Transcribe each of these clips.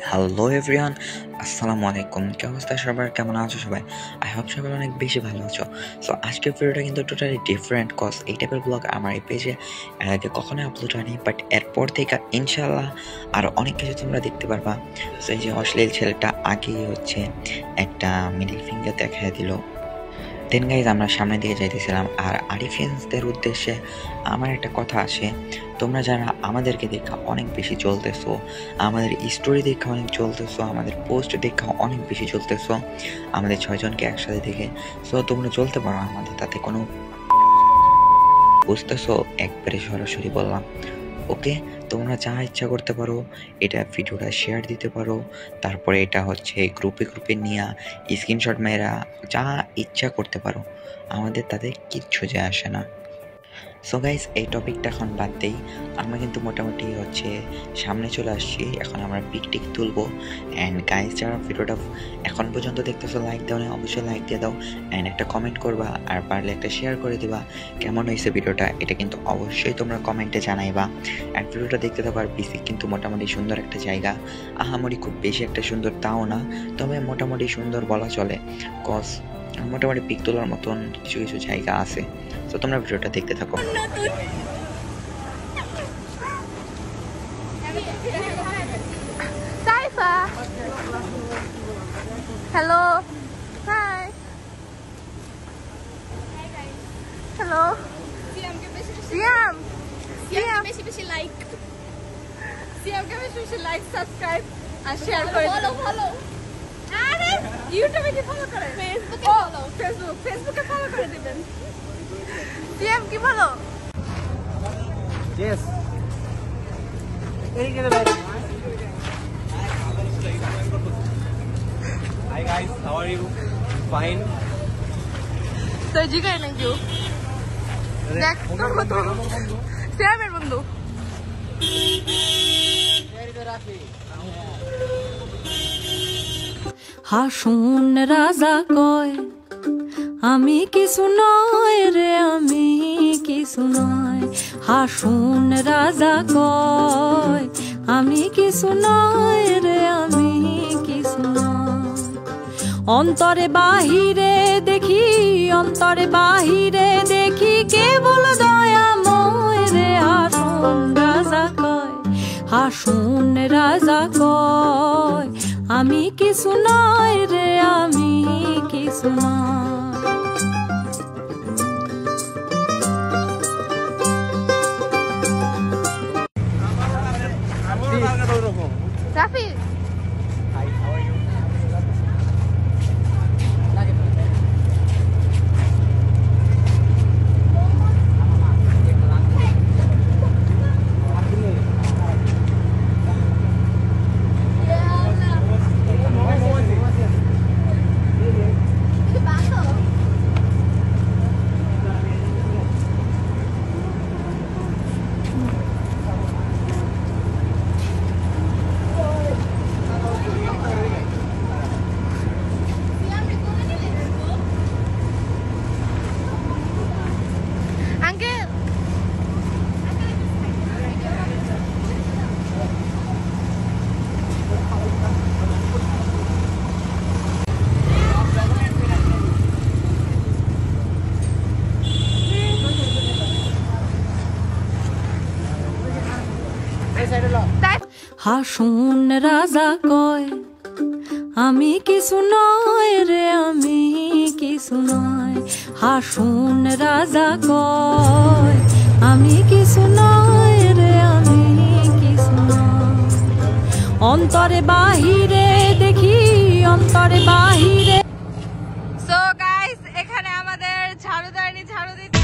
Hello everyone, আসসালামু আলাইকুম। কি অবস্থা সবার, কেমন আছো সবাই? আই হোপ সবাই অনেক বেশি ভালো আছো। সো আজকের ভিডিওটা কিন্তু টোটালি ডিফারেন্ট, কজ এই টাইপের ব্লগ আমার এই পেজে এর আগে কখনোই আপলোড হয়নি, বাট এরপর থেকে ইনশাল্লাহ আরও অনেক কিছু তোমরা দেখতে পারবা। সো এই যে অশ্লীল ছেলেটা আগেই হচ্ছে একটা মিডিল ফিঙ্গার দেখাই দিল। দেন গাইজ আমরা সামনের দিকে যাইতেছিলাম, আর আরিফিয়ান্সদের উদ্দেশ্যে আমার একটা কথা আসে, তোমরা যারা আমাদেরকে দেখা অনেক বেশি চলতেছো, আমাদের স্টোরি দেখা অনেক চলতেছো, আমাদের পোস্ট দেখা অনেক বেশি চলতেছো, আমাদের 6 জনকে একসাথে দেখে, সো তোমরা চলতে পারো আমাদের, তাতে কোনো বুঝতেছো, একবারে সরাসরি বললাম। ওকে, তোমরা যা ইচ্ছা করতে পারো, এটা ভিডিওটা শেয়ার দিতে পারো, তারপরে এটা হচ্ছে গ্রুপে নিয়ে স্ক্রিনশট মেয়েরা যা ইচ্ছা করতে পারো, আমাদের তাদের কিচ্ছু যায় আসে না। সো গাইস, এই টপিকটা এখন বাদ দেই, আমরা কিন্তু মোটামুটি হচ্ছে সামনে চলে আসছি। এখন আমরা পিক তুলবো। অ্যান্ড গাইস, যারা ভিডিওটা এখন পর্যন্ত দেখতেছো, লাইক দাও না, অবশ্যই লাইক দিয়ে দাও, অ্যান্ড একটা কমেন্ট করবা, আর পারলে একটা শেয়ার করে দিবা। কেমন হয়েছে ভিডিওটা এটা কিন্তু অবশ্যই তোমরা কমেন্টে জানাইবা। অ্যান্ড ভিডিওটা দেখতে থাকো। আর পিসি কিন্তু মোটামুটি সুন্দর একটা জায়গা, আহামরি খুব বেশি একটা সুন্দর তাও না, তবে মোটামুটি সুন্দর বলা চলে, কজ মোটামুটি পিক তোলার মতন কিছু কিছু জায়গা আছে। তো তোমরা ভিডিওটা দেখতে থাকো। Saifa. Hello. Hi. Hello. Siam. Siam ke beshi like. Siam ke beshi like, subscribe and share kore diben. Follow. আরে YouTube কি ফলো করে? Facebook a follow. Facebook a follow করে দিবেন। সিএম কি বলো? Yes. Hi guys, how are you? Fine. তো জিগাই না কেউ। দেখ তোর বন্ধু। সিএমের বন্ধু। হাসুন রাজা কয় আমি কিছু নয় রে, আমি কিছু নয়। হাসুন রাজা কয় আমি কিছু নয় রে, আমি কিছু নয়। অন্তরে বাহিরে দেখি, অন্তরে বাহিরে দেখি কেবল দয়াময় রে। হাসুন রাজা কয়, হাসুন রাজা কয় আমি কিছু নয় রে, আমি কিছু নয়। Rafi Hi, how are you? Uncle হাসুন রাজা কয় আমি কিছু নয় রে, আমি কিছু নয়। হাসুন রাজা কয় আমি কিছু নয় রে, আমি কিছু নয়। অন্তরে বাহিরে দেখি, অন্তরে বাহিরে। সো গাইস, এখানে আমাদের ঝাড়ুদারনি ঝাড়ু দিচ্ছে।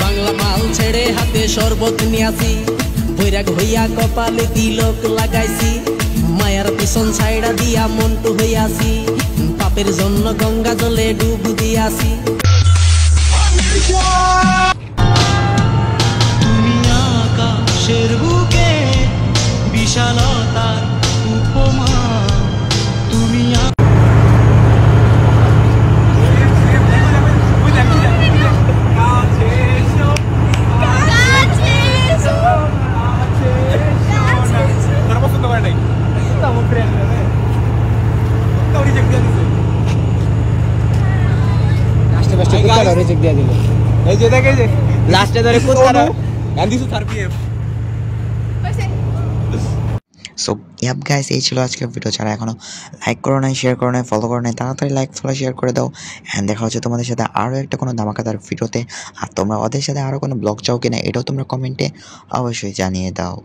বাংলা মাল ছেড়ে হাতে শরবত নিয়াছি, বৈরাগ হইয়া কপালে তিলক লাগাইছি, মায়ার পিছন ছাইড়া দিয়া মন্টু হইয়াছি, পাপের জন্য গঙ্গা জলে ডুব দিয়াছি। তুমি আকাশের বুকে বিশালতার উপমা, তুমি কুত্তাটা রিজেক্ট দিয়ে দিল। এই যে দেখে যে লাস্টে ধরে কুত্তাটা and this is RPF. So yup guys, এই ছিল আজকের ভিডিও। যারা এখনও লাইক করো নাই, শেয়ার করো নাই, ফলো করো নাই, তাড়াতাড়ি লাইক ফলো শেয়ার করে দাও। অ্যান্ড দেখা হচ্ছে তোমাদের সাথে আরও একটা কোনো ধামাকাদার ভিডিওতে। আর তোমরা ওদের সাথে আরও কোনো ব্লগ চাও কিনা এটাও তোমরা কমেন্টে অবশ্যই জানিয়ে দাও।